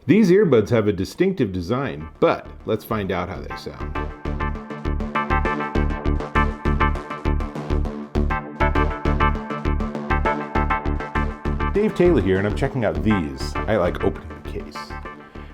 These earbuds have a distinctive design, but let's find out how they sound. Dave Taylor here, and I'm checking out these. I like opening the case.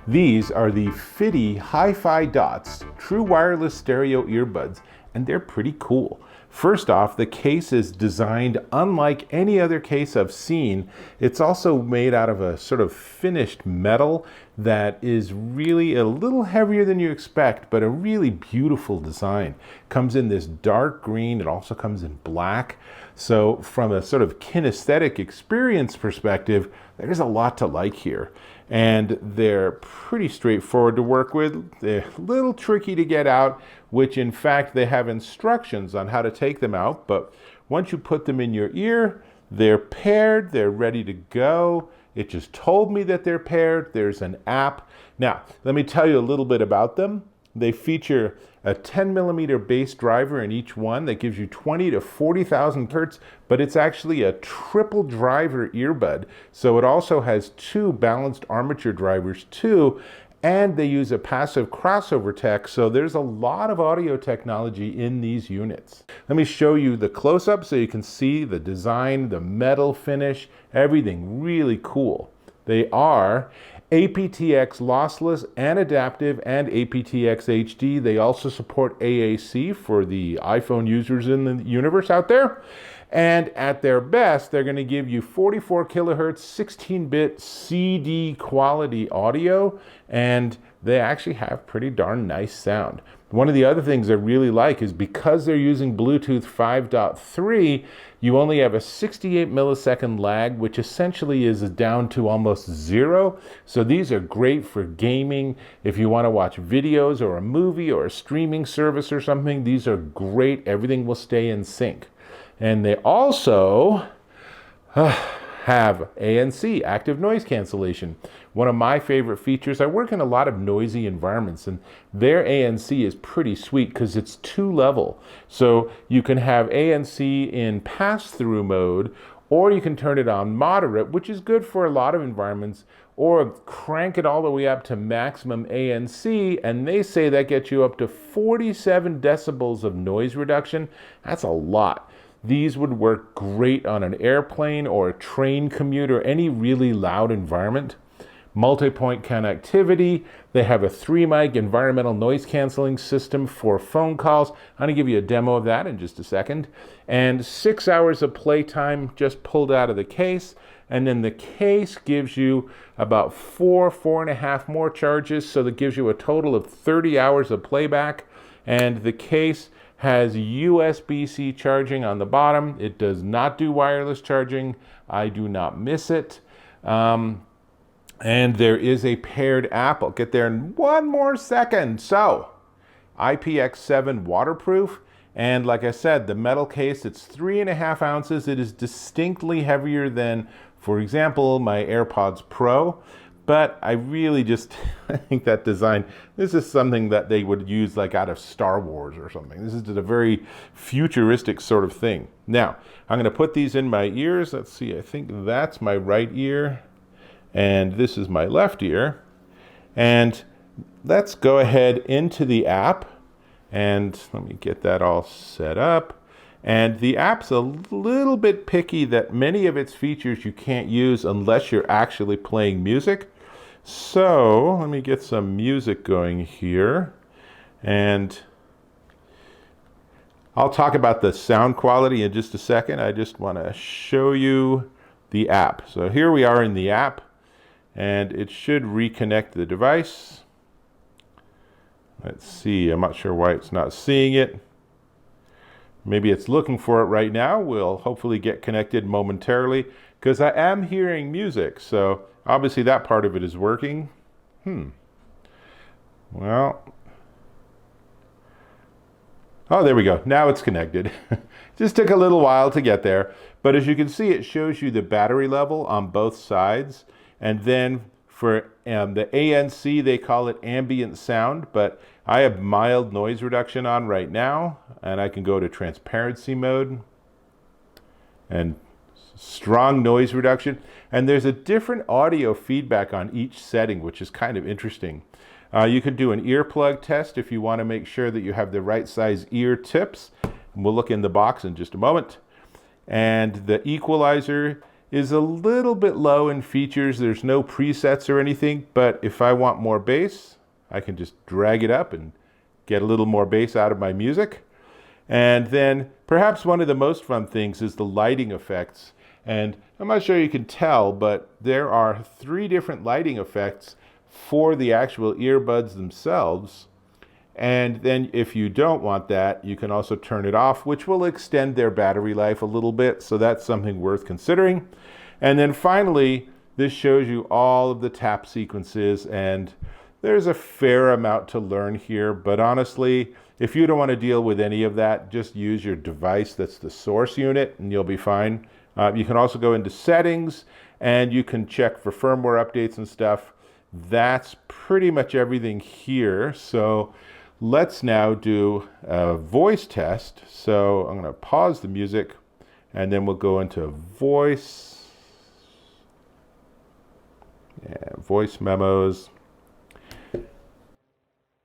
These are the FiiTii HiFiDots True Wireless Stereo Earbuds, and they're pretty cool. First off, the case is designed unlike any other case I've seen. It's also made out of a sort of finished metal that is really a little heavier than you expect, but a really beautiful design. Comes in this dark green, it also comes in black. So from a sort of kinesthetic experience perspective, there's a lot to like here. And they're pretty straightforward to work with. They're a little tricky to get out, which in fact they have instructions on how to take them out, but once you put them in your ear, they're paired, they're ready to go. It just told me that they're paired. There's an app. Now, let me tell you a little bit about them. They feature a 10mm bass driver in each one that gives you 20 to 40,000 hertz, but it's actually a triple driver earbud. So it also has two balanced armature drivers too, and they use a passive crossover tech, so there's a lot of audio technology in these units. Let me show you the close-up so you can see the design, the metal finish, everything really cool. They are AptX Lossless and Adaptive and AptX HD. They also support AAC for the iPhone users in the universe out there. And at their best, they're going to give you 44 kilohertz, 16-bit CD quality audio, and they actually have pretty darn nice sound. One of the other things I really like is because they're using Bluetooth 5.3, you only have a 68 millisecond lag, which essentially is down to almost zero. So these are great for gaming. If you want to watch videos or a movie or a streaming service or something, these are great. Everything will stay in sync. And they also have ANC, active noise cancellation. One of my favorite features. I work in a lot of noisy environments, and their ANC is pretty sweet because it's two-level. So you can have ANC in pass-through mode, or you can turn it on moderate, which is good for a lot of environments, or crank it all the way up to maximum ANC, and they say that gets you up to 47 decibels of noise reduction. That's a lot. These would work great on an airplane or a train commute or any really loud environment. Multi-point connectivity. They have a 3-mic environmental noise canceling system for phone calls. I'm going to give you a demo of that in just a second. And 6 hours of playtime just pulled out of the case. And then the case gives you about 4.5 more charges. So that gives you a total of 30 hours of playback. And the case has USB-C charging on the bottom. It does not do wireless charging. I do not miss it. And there is a paired app. I'll get there in one more second. So, Ipx7 Waterproof. And like I said, the metal case, it's 3.5 ounces. It is distinctly heavier than, for example, my AirPods Pro. But I really just think that design, this is something that they would use like out of Star Wars or something. This is just a very futuristic sort of thing. Now, I'm going to put these in my ears. Let's see, I think that's my right ear. And this is my left ear. And let's go ahead into the app. And let me get that all set up. And the app's a little bit picky that many of its features you can't use unless you're actually playing music. So let me get some music going here. And I'll talk about the sound quality in just a second. I just want to show you the app. So here we are in the app, and it should reconnect the device. Let's see, I'm not sure why it's not seeing it. Maybe it's looking for it right now. We'll hopefully get connected momentarily because I am hearing music. So obviously that part of it is working. Well, oh, there we go. Now it's connected. Just took a little while to get there. But as you can see, it shows you the battery level on both sides. And then for the ANC, they call it ambient sound, but I have mild noise reduction on right now, and I can go to transparency mode. And strong noise reduction, and there's a different audio feedback on each setting, which is kind of interesting. You could do an earplug test if you want to make sure that you have the right size ear tips. And we'll look in the box in just a moment. And the equalizer is a little bit low in features. There's no presets or anything, but if I want more bass, I can just drag it up and get a little more bass out of my music. And then perhaps one of the most fun things is the lighting effects. And I'm not sure you can tell, but there are 3 different lighting effects for the actual earbuds themselves. And then if you don't want that, you can also turn it off, which will extend their battery life a little bit. So that's something worth considering. And then finally, this shows you all of the tap sequences, and there's a fair amount to learn here. But honestly, if you don't want to deal with any of that, just use your device that's the source unit and you'll be fine. You can also go into settings and you can check for firmware updates and stuff. That's pretty much everything here. So let's now do a voice test. So I'm going to pause the music and then we'll go into voice. Voice memos.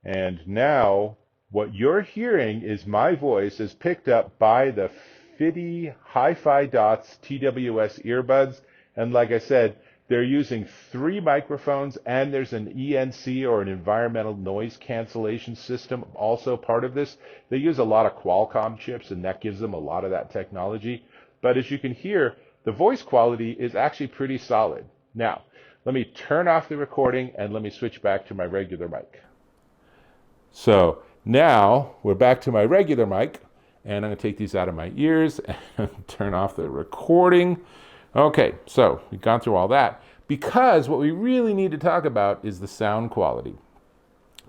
And now what you're hearing is my voice is picked up by the FiiTii HiFiDots TWS earbuds. And like I said, they're using 3 microphones, and there's an ENC, or an environmental noise cancellation system, also part of this. They use a lot of Qualcomm chips, and that gives them a lot of that technology. But as you can hear, the voice quality is actually pretty solid. Now, let me turn off the recording and let me switch back to my regular mic. So now we're back to my regular mic, and I'm going to take these out of my ears and turn off the recording. Okay, so we've gone through all that because what we really need to talk about is the sound quality.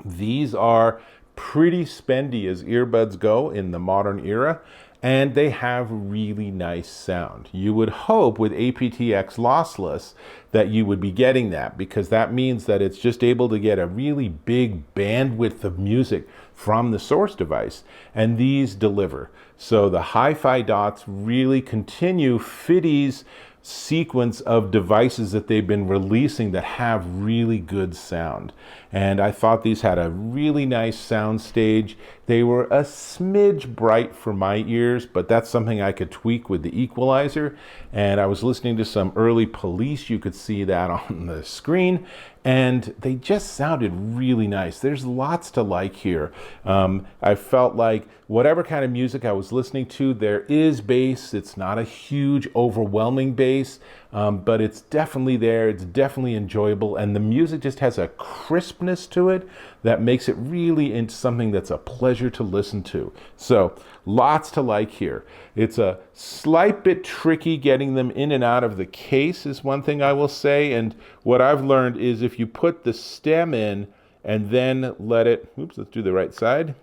These are pretty spendy as earbuds go in the modern era, and they have really nice sound. You would hope with AptX Lossless that you would be getting that, because that means that it's just able to get a really big bandwidth of music from the source device, and these deliver. So the HiFiDots really continue FiiTii's sequence of devices that they've been releasing that have really good sound. And I thought these had a really nice sound stage. They were a smidge bright for my ears, but that's something I could tweak with the equalizer. And I was listening to some early Police, you could see that on the screen, and they just sounded really nice. There's lots to like here. I felt like whatever kind of music I was listening to, there is bass. It's not a huge, overwhelming bass, but it's definitely there. It's definitely enjoyable, and the music just has a crispness to it that makes it really into something that's a pleasure to listen to. So lots to like here. It's a slight bit tricky getting them in and out of the case is one thing I will say. And what I've learned is if you put the stem in and then let it, oops, let's do the right side.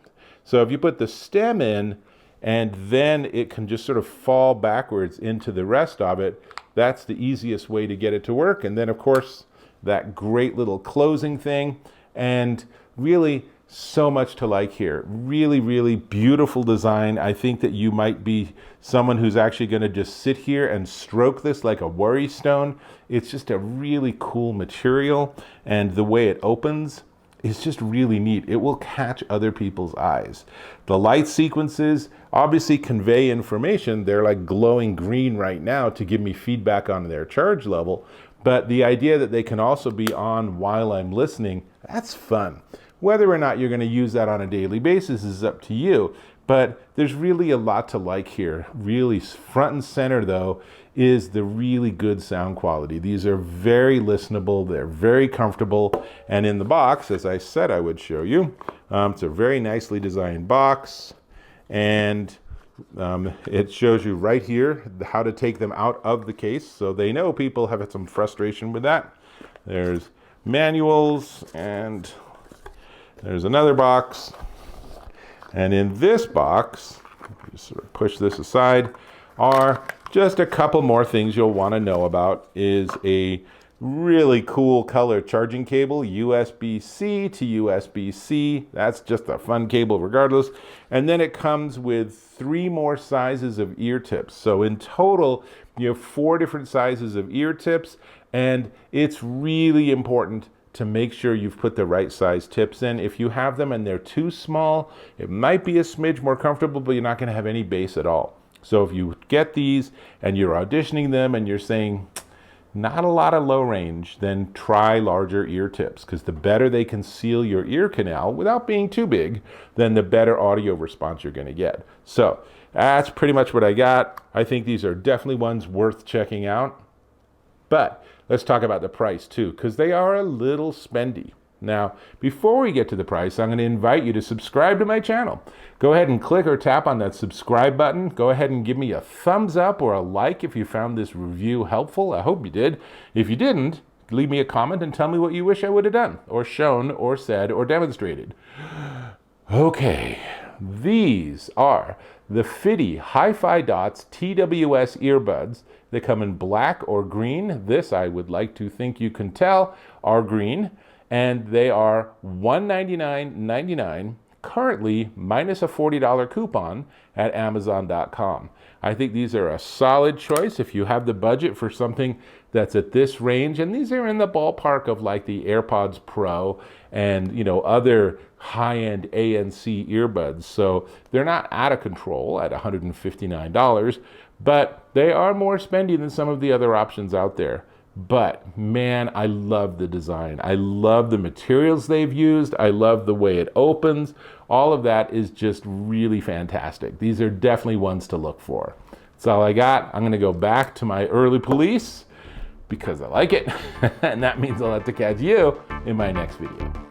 So if you put the stem in and then it can just sort of fall backwards into the rest of it, that's the easiest way to get it to work. And then of course, that great little closing thing, and really so much to like here. Really, really beautiful design. I think that you might be someone who's actually going to just sit here and stroke this like a worry stone. It's just a really cool material, and the way it opens is just really neat. It will catch other people's eyes. The light sequences obviously convey information. They're like glowing green right now to give me feedback on their charge level. But the idea that they can also be on while I'm listening, that's fun. Whether or not you're going to use that on a daily basis is up to you. But there's really a lot to like here. Really front and center, though, is the really good sound quality. These are very listenable. They're very comfortable. And in the box, as I said I would show you, it's a very nicely designed box. And it shows you right here how to take them out of the case. So they know people have had some frustration with that. There's manuals, and there's another box. And in this box, just sort of push this aside, are just a couple more things you'll want to know about. Is a really cool color charging cable, USB-C to USB-C. That's just a fun cable regardless. And then it comes with 3 more sizes of ear tips. So in total, You have 4 different sizes of ear tips, and it's really important to make sure you've put the right size tips in. If you have them and they're too small, it might be a smidge more comfortable, but you're not gonna have any bass at all. So if you get these and you're auditioning them and you're saying, not a lot of low range, then try larger ear tips, because the better they can seal your ear canal without being too big, then the better audio response you're gonna get. So that's pretty much what I got. I think these are definitely ones worth checking out. But let's talk about the price too, because they are a little spendy. Now, before we get to the price, I'm going to invite you to subscribe to my channel. Go ahead and click or tap on that subscribe button. Go ahead and give me a thumbs up or a like if you found this review helpful. I hope you did. If you didn't, leave me a comment and tell me what you wish I would have done, or shown, or said, or demonstrated. Okay, these are the FiiTii HiFiDots TWS Earbuds. They come in black or green. This, I would like to think you can tell, are green. And they are $199.99, currently minus a $40 coupon at Amazon.com. I think these are a solid choice if you have the budget for something that's at this range. And these are in the ballpark of like the AirPods Pro and, you know, other high-end ANC earbuds. So they're not out of control at $159, but they are more spendy than some of the other options out there. But man, I love the design. I love the materials they've used. I love the way it opens. All of that is just really fantastic. These are definitely ones to look for. That's all I got. I'm gonna go back to my early police because I like it. And that means I'll have to catch you in my next video.